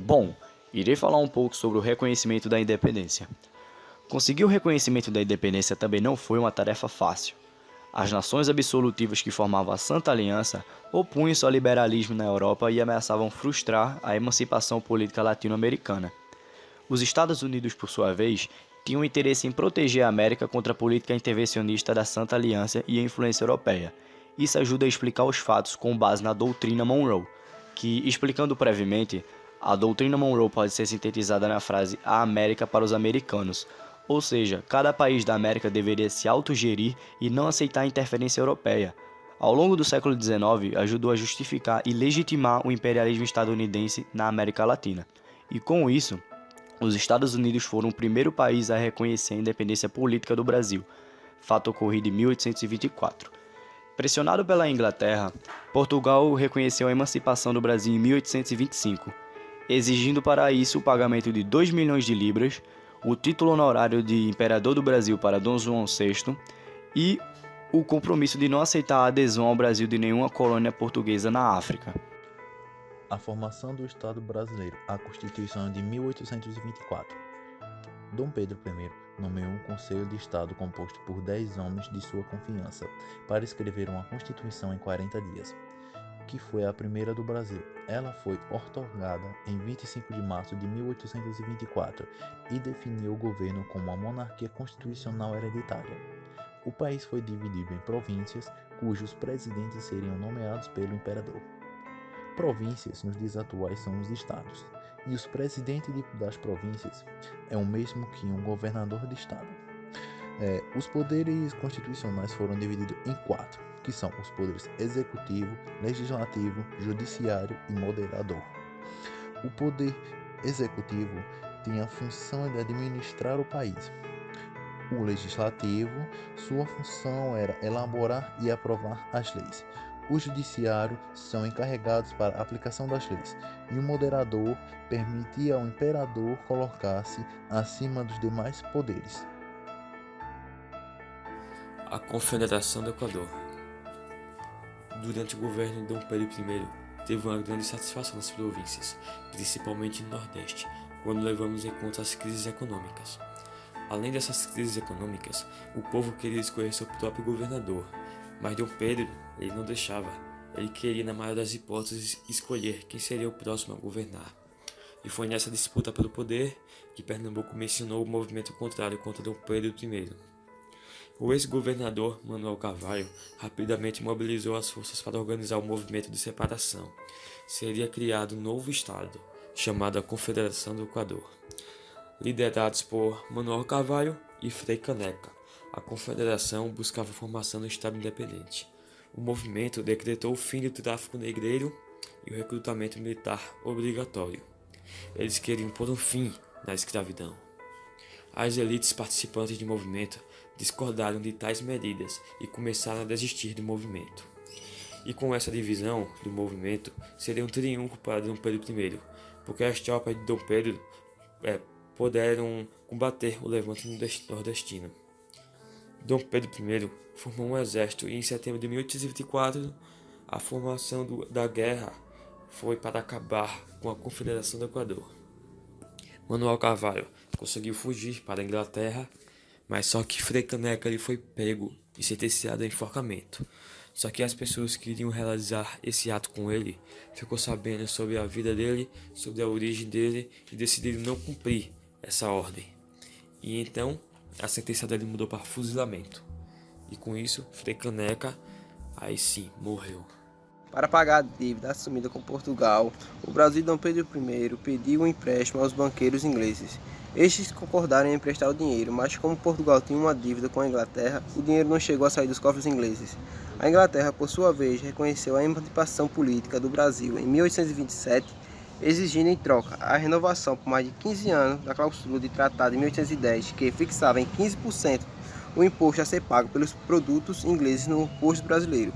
Bom, irei falar um pouco sobre o reconhecimento da independência. Conseguir o reconhecimento da independência também não foi uma tarefa fácil. As nações absolutivas que formavam a Santa Aliança opunham-se ao liberalismo na Europa e ameaçavam frustrar a emancipação política latino-americana. Os Estados Unidos, por sua vez, tinham interesse em proteger a América contra a política intervencionista da Santa Aliança e a influência europeia. Isso ajuda a explicar os fatos com base na doutrina Monroe, que, explicando brevemente, a doutrina Monroe pode ser sintetizada na frase "a América para os americanos", ou seja, cada país da América deveria se autogerir e não aceitar a interferência europeia. Ao longo do século XIX, ajudou a justificar e legitimar o imperialismo estadunidense na América Latina. E com isso, os Estados Unidos foram o primeiro país a reconhecer a independência política do Brasil, fato ocorrido em 1824. Pressionado pela Inglaterra, Portugal reconheceu a emancipação do Brasil em 1825, exigindo para isso o pagamento de 2 milhões de libras, o título honorário de Imperador do Brasil para Dom João VI e o compromisso de não aceitar a adesão ao Brasil de nenhuma colônia portuguesa na África. A formação do Estado brasileiro, a Constituição de 1824. Dom Pedro I nomeou um Conselho de Estado composto por 10 homens de sua confiança para escrever uma Constituição em 40 dias, que foi a primeira do Brasil. Ela foi outorgada em 25 de março de 1824 e definiu o governo como uma monarquia constitucional hereditária. O país foi dividido em províncias, cujos presidentes seriam nomeados pelo imperador. Províncias, nos dias atuais, são os estados, e os presidentes das províncias é o mesmo que um governador de estado. Os poderes constitucionais foram divididos em 4, que são os poderes executivo, legislativo, judiciário e moderador. O poder executivo tinha a função de administrar o país. O legislativo, sua função era elaborar e aprovar as leis. O judiciário são encarregados para a aplicação das leis, e o moderador permitia ao imperador colocar-se acima dos demais poderes. A Confederação do Equador. Durante o governo de Dom Pedro I, teve uma grande satisfação nas províncias, principalmente no Nordeste, quando levamos em conta as crises econômicas. Além dessas crises econômicas, o povo queria escolher seu próprio governador, mas Dom Pedro ele não deixava. Ele queria, na maior das hipóteses, escolher quem seria o próximo a governar. E foi nessa disputa pelo poder que Pernambuco mencionou o movimento contrário contra Dom Pedro I. O ex-governador Manuel Carvalho rapidamente mobilizou as forças para organizar o movimento de separação. Seria criado um novo estado, chamado a Confederação do Equador. Liderados por Manuel Carvalho e Frei Caneca, a confederação buscava a formação do Estado independente. O movimento decretou o fim do tráfico negreiro e o recrutamento militar obrigatório. Eles queriam pôr um fim na escravidão. As elites participantes do movimento discordaram de tais medidas e começaram a desistir do movimento. E com essa divisão do movimento, seria um triunfo para Dom Pedro I, porque as tropas de Dom Pedro puderam combater o levante nordestino. Dom Pedro I formou um exército e em setembro de 1824 a formação da guerra foi para acabar com a Confederação do Equador. Manuel Carvalho conseguiu fugir para a Inglaterra, mas só que Frei Caneca ele foi pego e sentenciado a enforcamento. Só que as pessoas que iriam realizar esse ato com ele ficou sabendo sobre a vida dele, sobre a origem dele e decidiram não cumprir essa ordem. E então a sentença dele mudou para fuzilamento. E com isso, Frei Caneca, aí sim, morreu. Para pagar a dívida assumida com Portugal, o Brasil e Dom Pedro I pediu um empréstimo aos banqueiros ingleses. Estes concordaram em emprestar o dinheiro, mas como Portugal tinha uma dívida com a Inglaterra, o dinheiro não chegou a sair dos cofres ingleses. A Inglaterra, por sua vez, reconheceu a emancipação política do Brasil em 1827, exigindo em troca a renovação por mais de 15 anos da cláusula de tratado de 1810, que fixava em 15% o imposto a ser pago pelos produtos ingleses no posto brasileiro.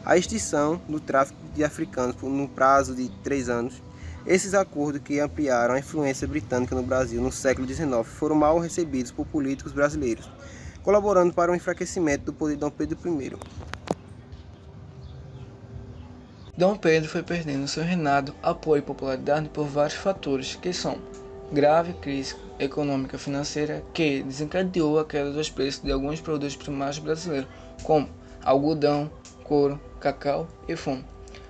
A extinção do tráfico de africanos no prazo de 3 anos. Esses acordos, que ampliaram a influência britânica no Brasil no século XIX, foram mal recebidos por políticos brasileiros, colaborando para o enfraquecimento do poder de Dom Pedro I. Dom Pedro foi perdendo seu reinado, apoio e popularidade por vários fatores, que são grave crise econômica e financeira que desencadeou a queda dos preços de alguns produtos primários brasileiros, como algodão, couro, cacau e fumo.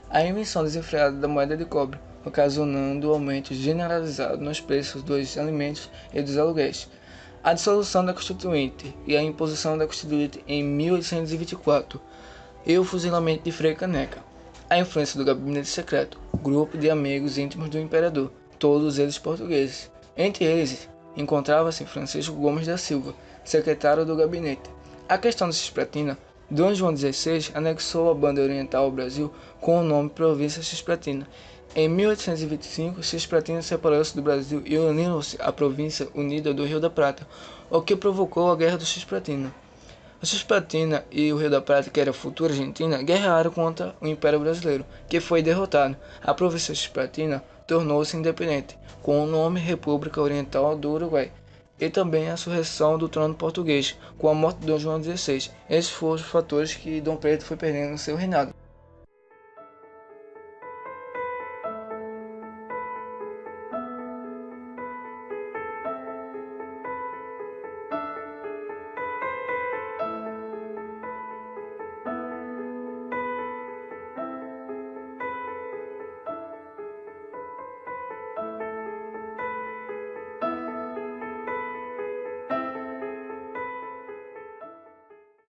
A emissão desenfreada da moeda de cobre, ocasionando o aumento generalizado nos preços dos alimentos e dos aluguéis. A dissolução da Constituinte e a imposição da Constituinte em 1824 e o fuzilamento de Frei Caneca. A influência do gabinete secreto, grupo de amigos íntimos do imperador, todos eles portugueses. Entre eles, encontrava-se Francisco Gomes da Silva, secretário do gabinete. A questão da Cisplatina, Dom João XVI anexou a banda oriental ao Brasil com o nome Província Cisplatina. Em 1825, Cisplatina separou-se do Brasil e uniu-se à Província Unida do Rio da Prata, o que provocou a Guerra do Cisplatina. A Cisplatina e o Rio da Prata, que era a futura Argentina, guerrearam contra o Império Brasileiro, que foi derrotado. A Província Cisplatina tornou-se independente, com o nome República Oriental do Uruguai, e também a surreição do trono português, com a morte de Dom João XVI. Esses foram os fatores que Dom Pedro foi perdendo no seu reinado.